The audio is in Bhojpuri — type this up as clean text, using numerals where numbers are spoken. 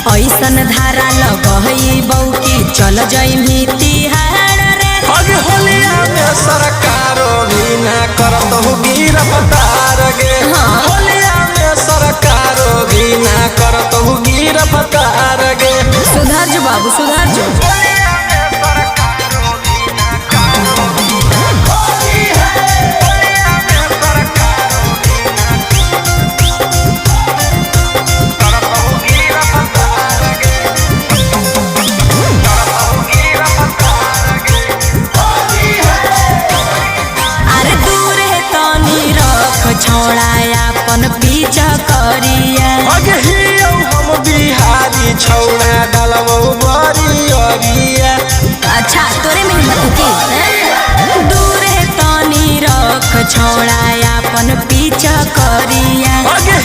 ऐसन धारा लगई बऊ की चल जइमी तिहाड़ रे। अगे होलिया में सरकारो भी ना करत होगी रफ्तार गे। होलिया में सरकारो भी ना करत होगी रफ्तार गे। सुधार जो बाबू सुधार जो। छोड़ा अपन पीछा करिया। अगे हियो हम बिहारी छौड़ा डालबो बड़ी अरिया। अच्छा तोरे में हिम्मत की दूरे तनी रख छोड़ा अपन पीछा करिया। अगे